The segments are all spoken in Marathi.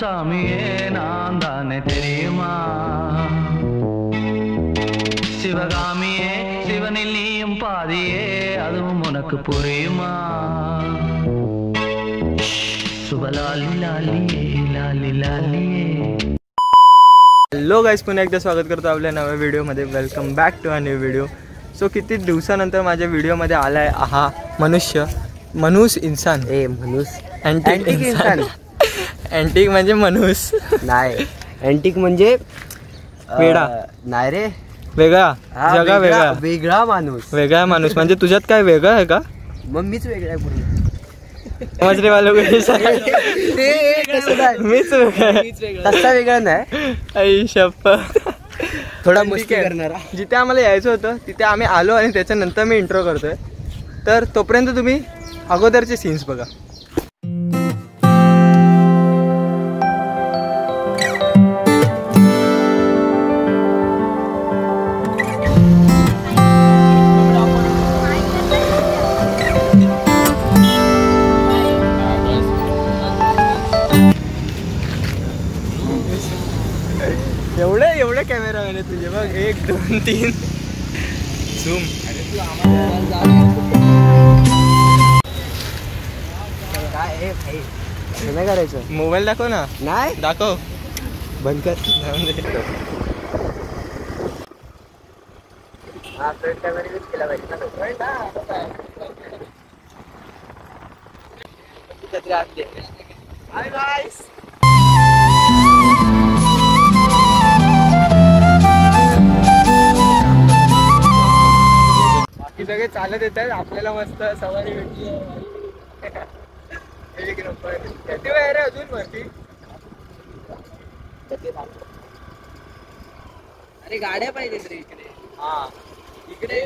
சாமியே நான் தானே தெரியுமா சிவகாமியே சிவனில் நீயும் பாதியே அதுவும் உனக்கு புரியுமா सुबलाली लालिये लाली लालिये। हॅलो गाईज, पुन्हा एकदा स्वागत करतो आपल्या नव्या व्हिडिओमध्ये। Welcome back to a new video. So किती दिवसानंतर माझ्या व्हिडिओमध्ये आला आहे हा मनुष्य, इंसान अँटिक इंसान। अँटिक म्हणजे मनुस नाही, अँटिक म्हणजे वेडा नाही रे, वेगळा जगा वेगळा माणूस म्हणजे तुझ्यात काय वेगळं आहे का? मग मीच वेगळा आहे पूर्ण। समजले वालों को तसा वेगळा नाही, आई शप्पथ। थोडा मस्ती करणारा। जिथे आम्हाला यायचं होतं तिथे आम्ही आलो आणि त्याच्यानंतर मी इंट्रो करतोय, तर तोपर्यंत तुम्ही अगोदरचे सीन्स बघा। एवढे कॅमेरा आहे तुझे बघ, 1 2 3 झूम। काय करायचं? मोबाईल दाखव ना। नाही दाखव, बंद कर। हाय गाइस, बाकी सगळे चालत येत आहेत, आपल्याला मस्त सवारी भेटली। एक नंबर। किती वेळ रे अजून वरती? अरे गाड्या पाहिजे रे इकडे। हा, इकडे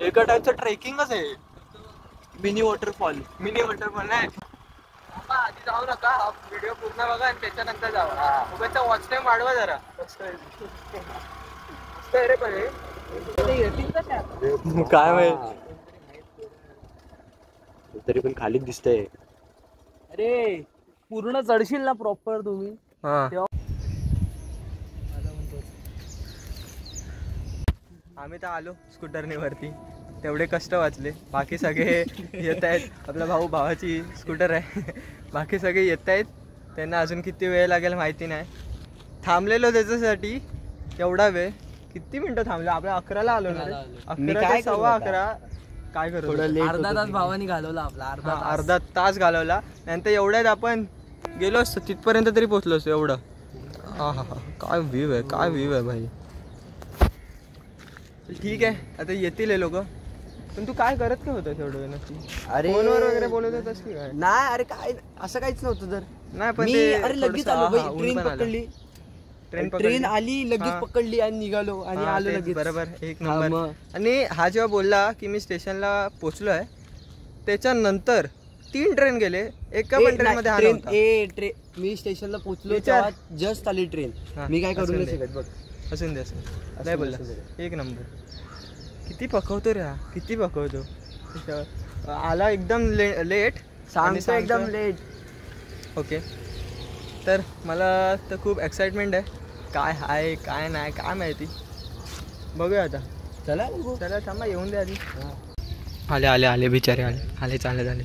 एका टाइपचं ट्रेकिंगच आहे। मिनी वॉटरफॉल नाही, आधी जाऊ नका, हा व्हिडिओ पूर्ण बघा आणि त्याच्यानंतर जावा। उगाचा वॉच टाइम वाढवा जरा। मस्त आहे रे पण काय माहिती, तरी पण खाली दिसतंय। अरे पूर्ण चढशील ना प्रॉपर तुम्ही। हा, आम्ही तर आलो स्कूटरने वरती, तेवढे कष्ट वाचले। बाकी सगळे येत आहेत, आपला भावाची स्कूटर आहे। बाकी सगळे येत आहेत, त्यांना अजून किती वेळ लागेल माहिती नाही। थांबलेलो त्याच्यासाठी एवढा वेळ, किती मिनिटं थांबलो? आपल्या 11ला आलो ना, 11 ते 11:15 काय करतो, अर्धा तास भावानी घालवला आपला, अर्धा तास घालवला। नंतर एवढ्यात आपण गेलो असतो तिथपर्यंत तरी पोहोचलो असतो। एवढं हा हा हा, काय व्ह्यू आहे भाई। ठीक आहे, आता येतील हे लोक, पण तू काय करत काय होतं एवढं नक्की? अरे फोनवर वगैरे बोलत होतास की काय? नाही, अरे काय असं काहीच नव्हतं तर नाही, पण अरे लगेच आलो बाई, ट्रेन पकडली, ट्रेन आली लगेच पकडली आणि निघालो आणि आलो लगेच। बरोबर, एक नंबर। आणि हा जेव्हा बोलला की मी स्टेशनला पोहोचलोय, त्याच्यानंतर 3 ट्रेन गेले, एका पण ट्रेन मध्ये हा नव्हता। मी स्टेशनला पोहोचलो तेव्हा जस्ट आली ट्रेन, मी काय करू नाही शकत बघ। असून दे, नाही बोलला, एक नंबर। किती पकवतो रे, किती पकवतो। आला एकदम लेट, सांगतो एकदम लेट। ओके, तर मला तर खूप एक्साइटमेंट आहे, काय आहे काय नाही काय माहिती, बघूया आता। चला थांबा, येऊन दे आधी। आले बिचारे आले चालले।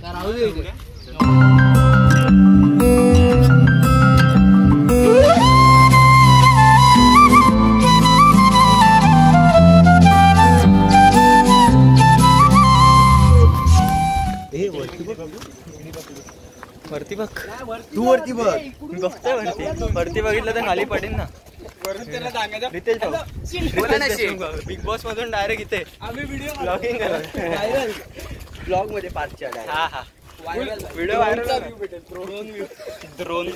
वरती बघ, तू वरती बघ, बघतोय वरती बघितलं तर खाली पडेल ना. रितेश भाऊ बोला ना, बिग बॉस मधून डायरेक्ट इथे ब्लॉगिंग ब्लॉग मध्ये पाचच्या हा हा व्हिडिओ व्हायरल ड्रोन.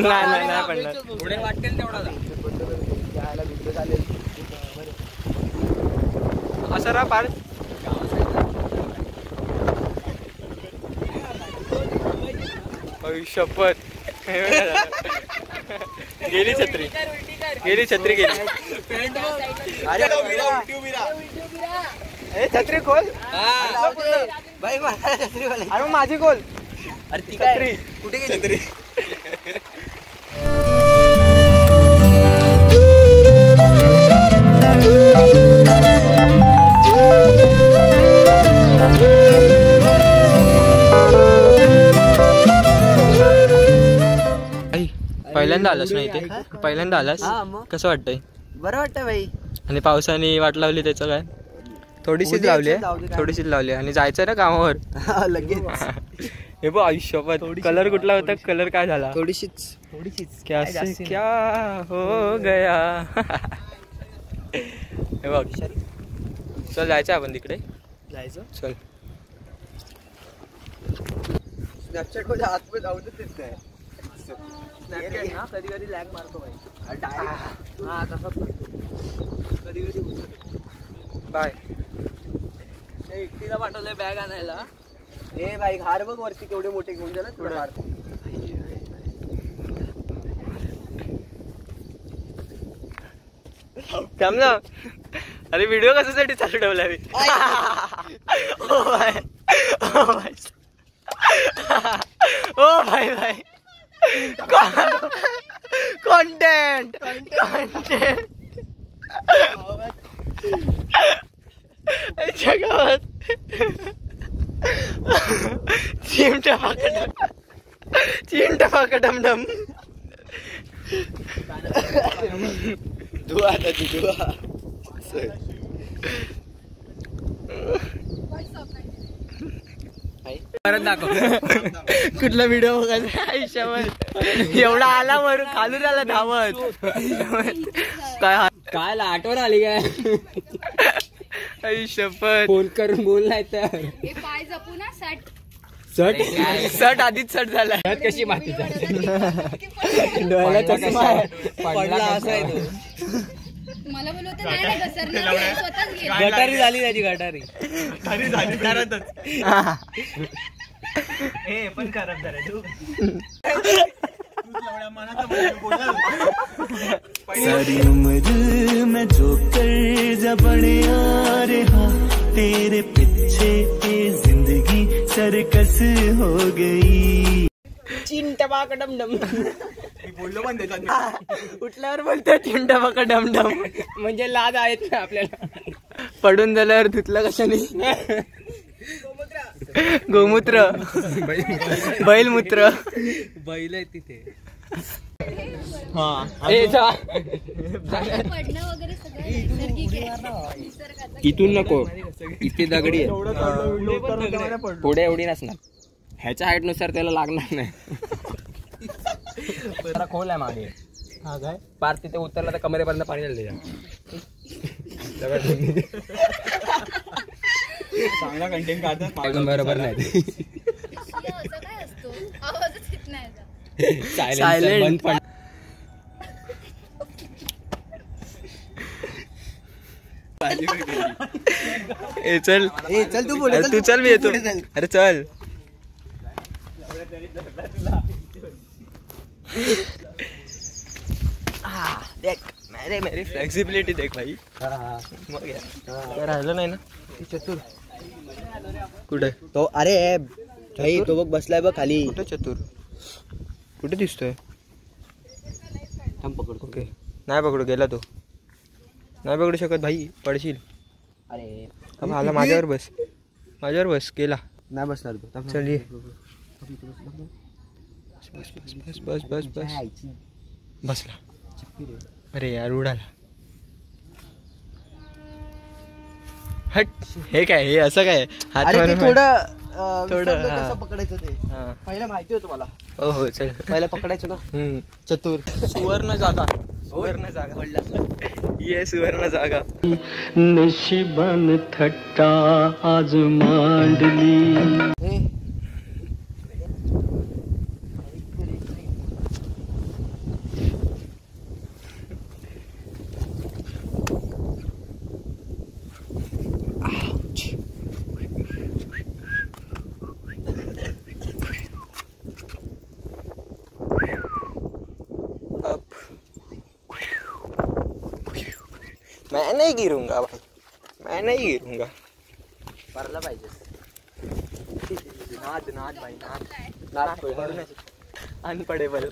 नाही पडणार. पुढे वाटेल तेवढा असं रा पार शपथ. गेली छत्री गेली. अरे छत्री खोल. अरे माझी खोल. अरे ती काय छत्री कुठे गेली छत्री? पहिल्यांदा आलास ना इथे? पहिल्यांदा आलास? हा, मग. कसं वाटतंय? बरं वाटतं भाई. आणि पावसाने वाट लावली त्याचं काय? थोडीशीच उद्या लावली जाऊ दे आहे, काय. थोडीशीच लावली आहे. आणि जायचं ना कामावर. लगेच हे बघ आयुष्यभर कलर कुठला होता? कलर काय झाला? थोडीशीच क्या काय से जास्ती क्या हो गया. हे बघ चल जायचं आपण तिकडे. जायचं. चल स्नॅपचॅट मध्ये आतमध्ये जाऊ देत नाही. कधी कधी लॅग मारतो भाई. हा तसंच कधी कधी बाय. एकटीला पाठवलंय बॅग आणायला. ए भाई घार बघ वरती केवढे मोठे घेऊन जा ना थोडं घार. थांब ना. अरे व्हिडिओ कशासाठी चालू ठेवला मी? ओ भाई ओ भाई कॉन्टेंट गावात चिमटा फाकडम धुवा आता ती धुवा. परत दाखव. कुठला व्हिडिओ बघायचा आयुष्यावर? एवढा आला वर खालून आला धावत. काय काय आठवण आली काय? आयुष्यपत फोन करून बोललाय तर हे पाय जपू ना सट सट आधीच सट झालाय. कशी माती डोळ्याला चष्मा आहे. पडला असं आहे तो. मला बोलवत नाही ना घसरणार स्वतःच गेला. गटारी झाली त्याची गटारी. हे पण खराब झालं तू. सारी उम्र मैं जो कर जबड़े आ रहा तेरे पीछे ये जिंदगी सरकस हो गई. चिंटबाकडम बोललो पण त्याच्यात उठल्यावर बोलतो चिंटा डमडम. म्हणजे लाज आहेत ना आपल्याला. पडून झाल्यावर धुतलं कशाने? गोमूत्र बैलमूत्र. बैल आहे तिथे. पडणं वगैरे सगळं नैसर्गिक आहे. निसर्गाचं. इथून नको, इथे दगडी आहे. पुढे एवढी नसणार. ह्याच्या हाईट नुसार त्याला लागणार नाही. जरा खोल आहे मागे. हा काय पार तिथे उतरला तर कमरेपर्यंत पाणी झालं त्याच्या. चांगला कंटेंट काढतात बरोबर नाही. असं काय असतो आवाजच येत नाही. सायलेंट. चल चल तू बोल. तू चल, मी येतो. अरे चल. देख मेरी फ्लेक्सिबिलिटी देख भाई. मग राहिलं नाही ना चतुर कुठे? तो. अरे भाई तो बघ बसलाय बघ खाली. कुठे चतुर? कुठे दिसतोय? थांब पकडतो. ओके नाही पकडू. गेला तो. नाही पकडू शकत भाई, पडशील. अरे अब आला माझ्यावर बस. माझ्यावर बस. गेला. नाही बसणार तो. चल ये. बस बस बस बस बस बस. बसला. अरे यार उडाला. हट. हे काय? हे असं काय हात अरे ते मारून? थोडं थोडं, हा. कसं पकडायचं ते हा. पहिलं माहिती होतं मला. हो हो चल. पहिलं पकडायचं ना. चतुर. सुवर्ण जागा. सुवर्ण जागा. ये सुवर्ण जागा. नशिबान थट्टा आज मांडली. ए, मैं नहीं गिरूंगा भाई. मैं नहीं गिरूंगा. भरला पाहिजे. नाद नाद भाई नाद. नाद. अनपडेबल.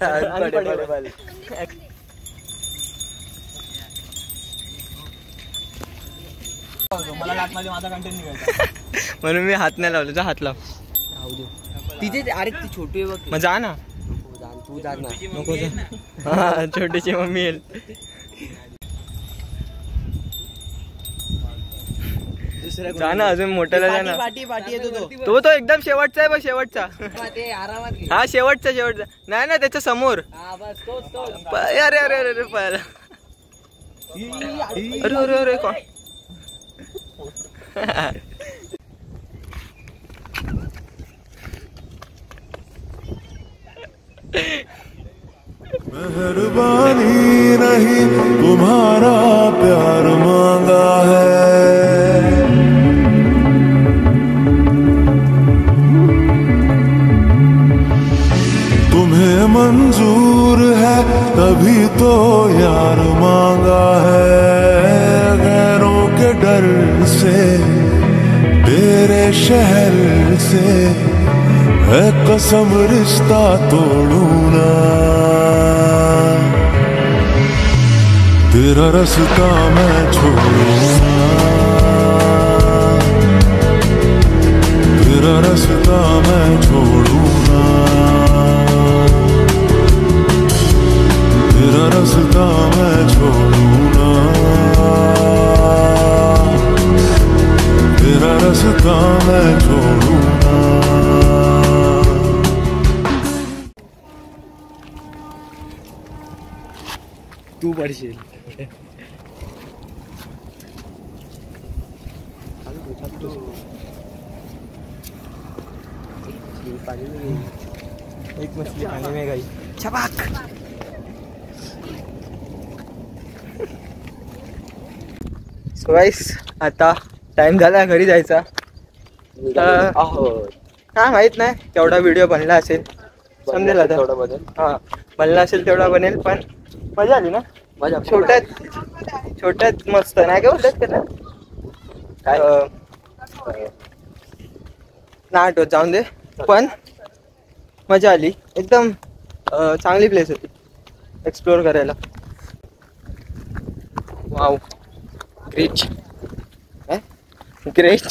मला लाटमध्ये माझा कंटेंट निघायचा. म्हणून मी हात नाही लावला. जा हात लाव. तिथे अरे ती छोटी आहे बघ. मग जा ना. तू जा ना. नको जा. हा छोटीची मम्मी येईल. जा ना अजून मोठ्याला जा ना. पाठी पाठी येतो तो. तो एकदम शेवटचा आहे बघ. शेवटचा. ते आरामात घे. हा शेवटचा. नाही ना त्याच्या समोर. हा बस तोच. अरे अरे अरे अरे पाहिला. अरे अरे अरे कोण? मेहरबानी नहीं तुम्हारा प्यार मांगा है. तुम्हें मंजूर है तभी तो यार मांगा है. गैरों के डर से तेरे शहर से है कसम रिश्ता तोड़ू ना. तेरा रास्ता मैं छोड़ूंगा. तेरा रास्ता मैं छोड़ूंगा. तेरा रास्ता मैं छोड़ूंगा. तेरा रास्ता मैं छोड़ूंगा. तू पडशील. एक मछली पानी में गई. छपाक. सो गाईस आता टाइम झाला घरी जायचा. हा माहित नाही तेवढा व्हिडिओ बनला असेल. समजेल आता. हा बनला असेल तेवढा बनेल. पण मजा आली ना. मजा. छोट्यात मस्त नाही का बोलतात त्याला काय ना आठवत. जाऊन दे. पण मजा आली एकदम. चांगली प्लेस होती एक्सप्लोर करायला. Wow great. ग्रेट.